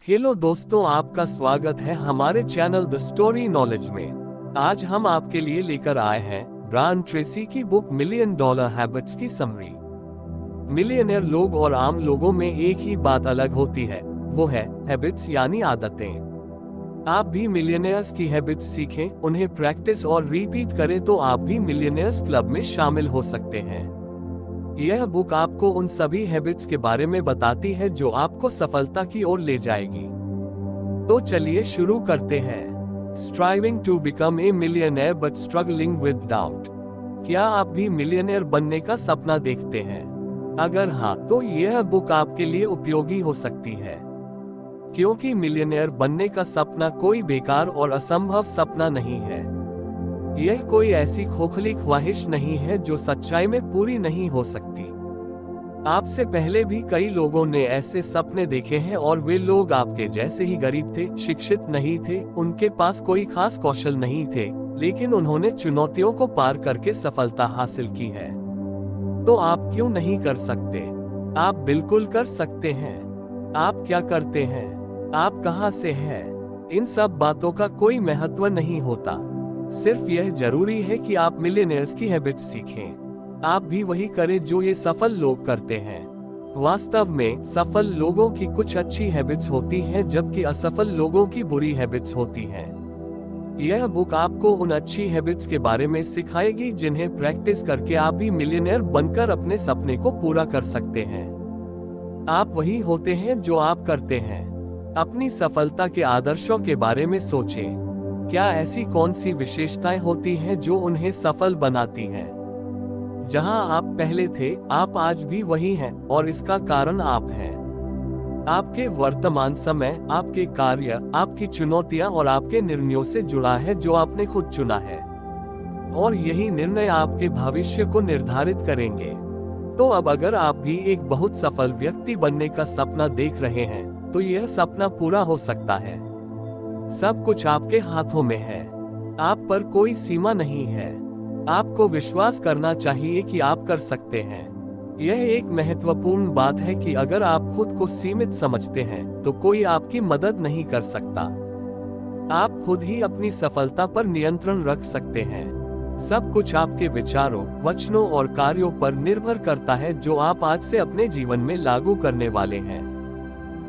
Hello दोस्तों, आपका स्वागत है हमारे चैनल द स्टोरी नॉलेज में। आज हम आपके लिए लेकर आए हैं ब्रायन ट्रेसी की बुक मिलियन डॉलर हैबिट्स की समरी। मिलियनेयर लोग और आम लोगों में एक ही बात अलग होती है, वो है हैबिट्स यानी आदतें। आप भी मिलियनेयर्स की हैबिट्स सीखें, उन्हें प्रैक्टिस और रिपीट करें तो आप भी मिलियनेयर्स क्लब में शामिल हो सकते हैं। यह बुक आपको उन सभी हैबिट्स के बारे में बताती है जो आपको सफलता की ओर ले जाएगी। तो चलिए शुरू करते हैं। Striving to become a millionaire but struggling with doubt. क्या आप भी मिलियनेयर बनने का सपना देखते हैं? अगर हाँ, तो यह बुक आपके लिए उपयोगी हो सकती है, क्योंकि मिलियनेयर बनने का सपना कोई बेकार और असंभव सपना नहीं है। यह कोई ऐसी खोखली ख्वाहिश नहीं है जो सच्चाई में पूरी नहीं हो सकती। आपसे पहले भी कई लोगों ने ऐसे सपने देखे हैं और वे लोग आपके जैसे ही गरीब थे, शिक्षित नहीं थे, उनके पास कोई खास कौशल नहीं थे, लेकिन उन्होंने चुनौतियों को पार करके सफलता हासिल की है। तो आप क्यों नहीं कर सकते? आप बिल्कुल कर सकते हैं। आप क्या करते हैं? आप कहां से हैं? इन सब बातों का कोई महत्व नहीं होता। सिर्फ यह जरूरी है कि आप मिलियनेयर्स की हैबिट्स सीखें। आप भी वही करें जो ये सफल लोग करते हैं। वास्तव में सफल लोगों की कुछ अच्छी हैबिट्स होती हैं, जबकि असफल लोगों की बुरी हैबिट्स होती हैं। यह बुक आपको उन अच्छी हैबिट्स के बारे में सिखाएगी जिन्हें प्रैक्टिस करके आप भी मिलियनेयर बनकर अपने सपने को पूरा कर सकते हैं। आप वही होते हैं जो आप करते हैं। अपनी सफलता के आदर्शों के बारे में सोचें। क्या ऐसी कौन सी विशेषताएं होती हैं जो उन्हें सफल बनाती हैं? जहां आप पहले थे, आप आज भी वही हैं, और इसका कारण आप हैं। आपके वर्तमान समय, आपके कार्य, आपकी चुनौतियां और आपके निर्णयों से जुड़ा है जो आपने खुद चुना है, और यही निर्णय आपके भविष्य को निर्धारित करेंगे। तो अब अगर आप भी एक बहुत सफल व्यक्ति बनने का सपना देख रहे हैं, तो यह सपना पूरा हो सकता है। सब कुछ आपके हाथों में है। आप पर कोई सीमा नहीं है। आपको विश्वास करना चाहिए कि आप कर सकते हैं। यह एक महत्वपूर्ण बात है कि अगर आप खुद को सीमित समझते हैं, तो कोई आपकी मदद नहीं कर सकता। आप खुद ही अपनी सफलता पर नियंत्रण रख सकते हैं। सब कुछ आपके विचारों, वचनों और कार्यों पर निर्भर करता है जो आप आज से अपने जीवन में लागू करने वाले हैं।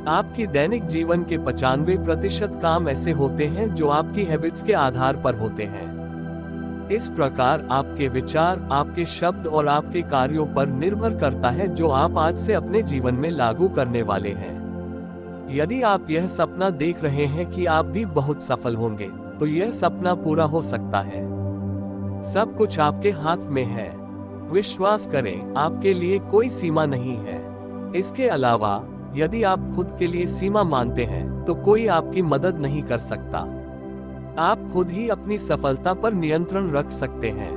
आपकी दैनिक जीवन के 95% काम ऐसे होते हैं जो आपकी हैबिट्स के आधार पर होते हैं। इस प्रकार आपके विचार, आपके शब्द और आपके कार्यों पर निर्भर करता है जो आप आज से अपने जीवन में लागू करने वाले हैं। यदि आप यह सपना देख रहे हैं कि आप भी बहुत सफल होंगे, तो यह सपना पूरा हो सकता है। सब कुछ आपके हाथ में है। विश्वास करें, आपके लिए कोई सीमा नहीं है। इसके अलावा यदि आप खुद के लिए सीमा मानते हैं, तो कोई आपकी मदद नहीं कर सकता। आप खुद ही अपनी सफलता पर नियंत्रण रख सकते हैं।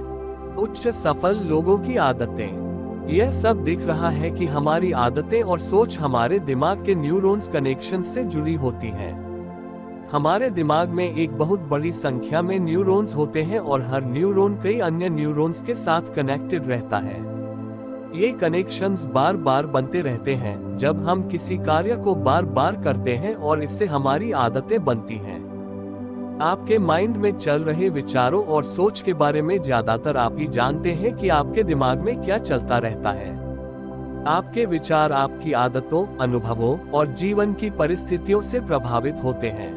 उच्च सफल लोगों की आदतें। यह सब दिख रहा है कि हमारी आदतें और सोच हमारे दिमाग के न्यूरॉन्स कनेक्शन से जुड़ी होती हैं। हमारे दिमाग में एक बहुत बड़ी संख्या में न्यूरॉन्स होते हैं और हर न्यूरॉन कई अन्य न्यूरॉन्स के साथ कनेक्टेड रहता है। ये कनेक्शंस बार बार बनते रहते हैं जब हम किसी कार्य को बार बार करते हैं, और इससे हमारी आदतें बनती हैं। आपके माइंड में चल रहे विचारों और सोच के बारे में ज्यादातर आप ही जानते हैं कि आपके दिमाग में क्या चलता रहता है। आपके विचार आपकी आदतों, अनुभवों और जीवन की परिस्थितियों से प्रभावित होते हैं।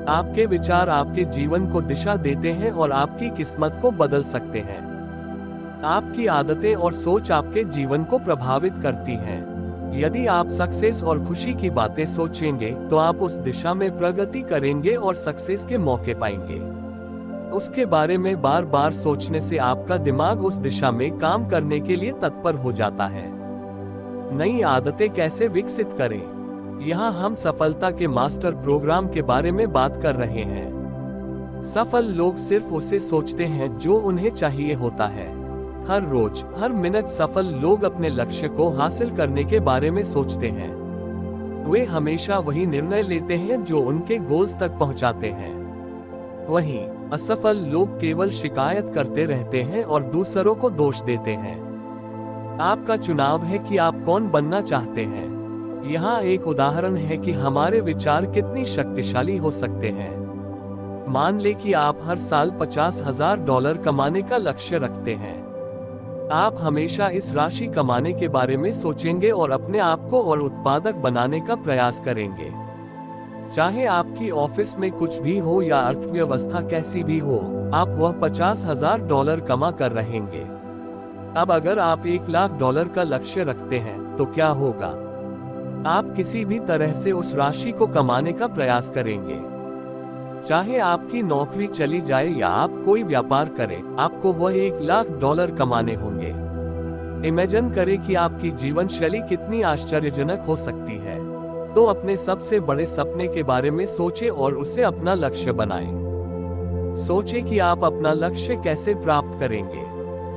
आपके विचार आपके जीवन को दिशा देते हैं और आपकी किस्मत को बदल सकते हैं। आपकी आदतें और सोच आपके जीवन को प्रभावित करती हैं। यदि आप सक्सेस और खुशी की बातें सोचेंगे, तो आप उस दिशा में प्रगति करेंगे और सक्सेस के मौके पाएंगे। उसके बारे में बार बार सोचने से आपका दिमाग उस दिशा में काम करने के लिए तत्पर हो जाता है। नई आदतें कैसे विकसित करें? यहाँ हम सफलता के मास्टर प्रोग्राम के बारे में बात कर रहे हैं। सफल लोग सिर्फ उसे सोचते हैं जो उन्हें चाहिए होता है। हर रोज, हर मिनट सफल लोग अपने लक्ष्य को हासिल करने के बारे में सोचते हैं। वे हमेशा वही निर्णय लेते हैं जो उनके गोल्स तक पहुंचाते हैं। वहीं असफल लोग केवल शिकायत करते रहते हैं और दूसरों को दोष देते हैं। आपका चुनाव है कि आप कौन बनना चाहते हैं। यहाँ एक उदाहरण है कि हमारे विचार कितनी शक्तिशाली हो सकते हैं। मान ले कि आप हर साल $50,000 कमाने का लक्ष्य रखते हैं। आप हमेशा इस राशि कमाने के बारे में सोचेंगे और अपने आप को और उत्पादक बनाने का प्रयास करेंगे। चाहे आपकी ऑफिस में कुछ भी हो या अर्थव्यवस्था कैसी भी हो, आप वह $50,000 कमा कर रहेंगे। अब अगर आप $1,00,000 का लक्ष्य रखते हैं तो क्या होगा? आप किसी भी तरह से उस राशि को कमाने का प्रयास करेंगे। चाहे आपकी नौकरी चली जाए या आप कोई व्यापार करें, आपको वह $1,00,000 कमाने होंगे। इमेजिन करें कि आपकी जीवन शैली कितनी आश्चर्यजनक हो सकती है। तो अपने सबसे बड़े सपने के बारे में सोचें और उसे अपना लक्ष्य बनाएं। सोचें कि आप अपना लक्ष्य कैसे प्राप्त करेंगे।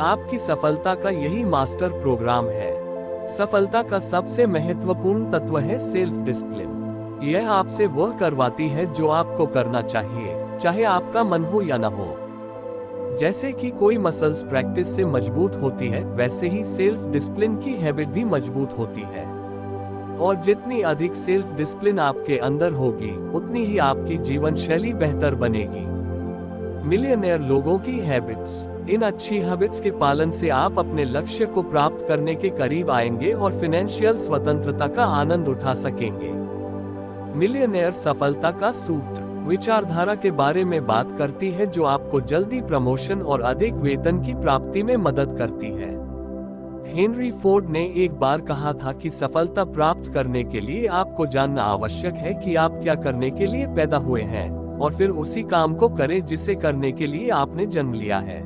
आपकी सफलता का यही मास्टर प्रोग्राम है। सफलता का सबसे महत्वपूर्ण तत्व है सेल्फ डिसिप्लिन। यह आपसे वह करवाती है जो आपको करना चाहिए, चाहे आपका मन हो या न हो। जैसे कि कोई मसल्स प्रैक्टिस से मजबूत होती है, वैसे ही सेल्फ डिसिप्लिन की हैबिट भी मजबूत होती है। और जितनी अधिक सेल्फ डिसिप्लिन आपके अंदर होगी, उतनी ही आपकी जीवन शैली बेहतर बनेगी। मिलियनेयर लोगों की हैबिट्स। इन अच्छी हैबिट्स के पालन से आप अपने लक्ष्य को प्राप्त करने के करीब आएंगे और फाइनेंशियल स्वतंत्रता का आनंद उठा सकेंगे। मिलियनेयर सफलता का सूत्र विचारधारा के बारे में बात करती है, जो आपको जल्दी प्रमोशन और अधिक वेतन की प्राप्ति में मदद करती है। हेनरी फोर्ड ने एक बार कहा था कि सफलता प्राप्त करने के लिए आपको जानना आवश्यक है कि आप क्या करने के लिए पैदा हुए हैं, और फिर उसी काम को करें जिसे करने के लिए आपने जन्म लिया है।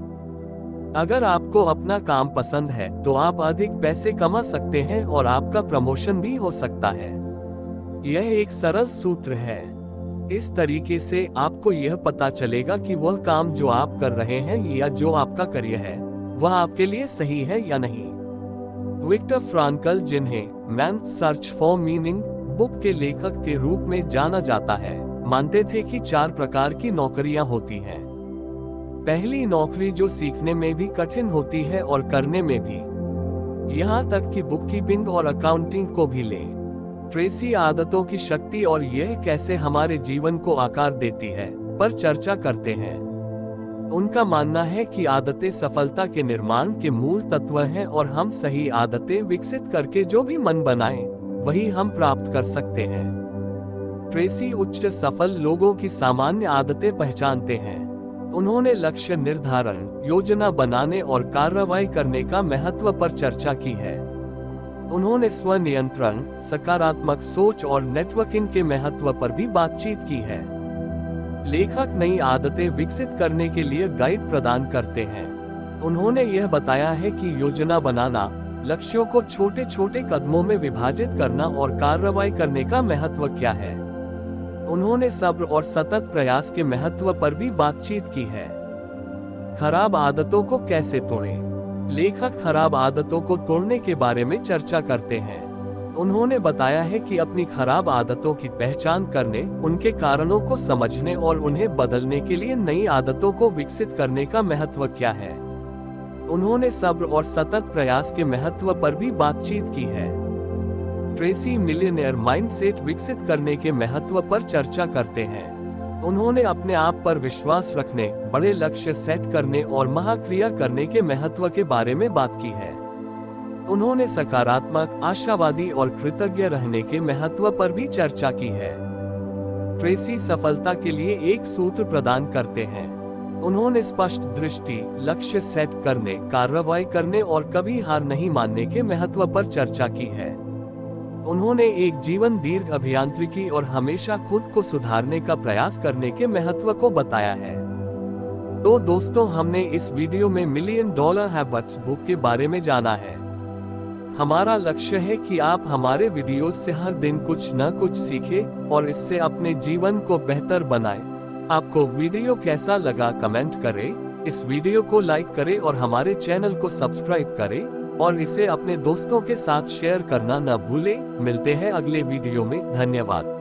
अगर आपको अपना काम पसंद है तो आप अधिक पैसे कमा सकते हैं और आपका प्रमोशन भी हो सकता है। यह एक सरल सूत्र है। इस तरीके से आपको यह पता चलेगा कि वह काम जो आप कर रहे हैं या जो आपका करियर है, वह आपके लिए सही है या नहीं। विक्टर फ्रांकल, जिन्हें man's search for meaning book के लेखक के रूप में जाना जाता है, मानते थे कि 4 प्रकार की नौकरियां होती हैं। पहली नौकरी जो सीखने में भी कठिन होती है और करने में भी, यहाँ तक कि बुककीपिंग और अकाउंटिंग को भी लें। ट्रेसी आदतों की शक्ति और यह कैसे हमारे जीवन को आकार देती है पर चर्चा करते हैं। उनका मानना है कि आदतें सफलता के निर्माण के मूल तत्व हैं और हम सही आदतें विकसित करके जो भी मन बनाएं, वही हम प्राप्त कर सकते हैं। ट्रेसी उच्च सफल लोगों की सामान्य आदतें पहचानते हैं। उन्होंने लक्ष्य निर्धारण, योजना बनाने और कार्रवाई करने का महत्व पर चर्चा की है। उन्होंने स्व-नियंत्रण, सकारात्मक सोच और नेटवर्किंग के महत्व पर भी बातचीत की है। लेखक नई आदतें विकसित करने के लिए गाइड प्रदान करते हैं। उन्होंने यह बताया है कि योजना बनाना, लक्ष्यों को छोटे छोटे कदमों में विभाजित करना और कार्रवाई करने का महत्व क्या है। उन्होंने सब्र और सतत प्रयास के महत्व पर भी बातचीत की है। खराब आदतों को कैसे तोड़ें? लेखक खराब आदतों को तोड़ने के बारे में चर्चा करते हैं। उन्होंने बताया है कि अपनी खराब आदतों की पहचान करने, उनके कारणों को समझने और उन्हें बदलने के लिए नई आदतों को विकसित करने का महत्व क्या है। उन्होंने सब्र और सतत प्रयास के महत्व पर भी बातचीत की है। ट्रेसी मिलियनेयर माइंडसेट विकसित करने के महत्व पर चर्चा करते हैं। उन्होंने अपने आप पर विश्वास रखने, बड़े लक्ष्य सेट करने और महाक्रिया करने के महत्व के बारे में बात की है। उन्होंने सकारात्मक, आशावादी और कृतज्ञ रहने के महत्व पर भी चर्चा की है। ट्रेसी सफलता के लिए एक सूत्र प्रदान करते हैं। उन्होंने स्पष्ट दृष्टि, लक्ष्य सेट करने, कार्रवाई करने और कभी हार नहीं मानने के महत्व पर चर्चा की है। उन्होंने एक जीवन दीर्घ अभियांत्रिकी और हमेशा खुद को सुधारने का प्रयास करने के महत्व को बताया है। तो दोस्तों, हमने इस वीडियो में मिलियन डॉलर हैबिट्स बुक के बारे में जाना है। हमारा लक्ष्य है कि आप हमारे वीडियोस से हर दिन कुछ न कुछ सीखें और इससे अपने जीवन को बेहतर बनाएं। आपको वीडियो कैसा लगा कमेंट करें, इस वीडियो को लाइक करें और हमारे चैनल को सब्सक्राइब करें और इसे अपने दोस्तों के साथ शेयर करना न भूलें। मिलते हैं अगले वीडियो में। धन्यवाद।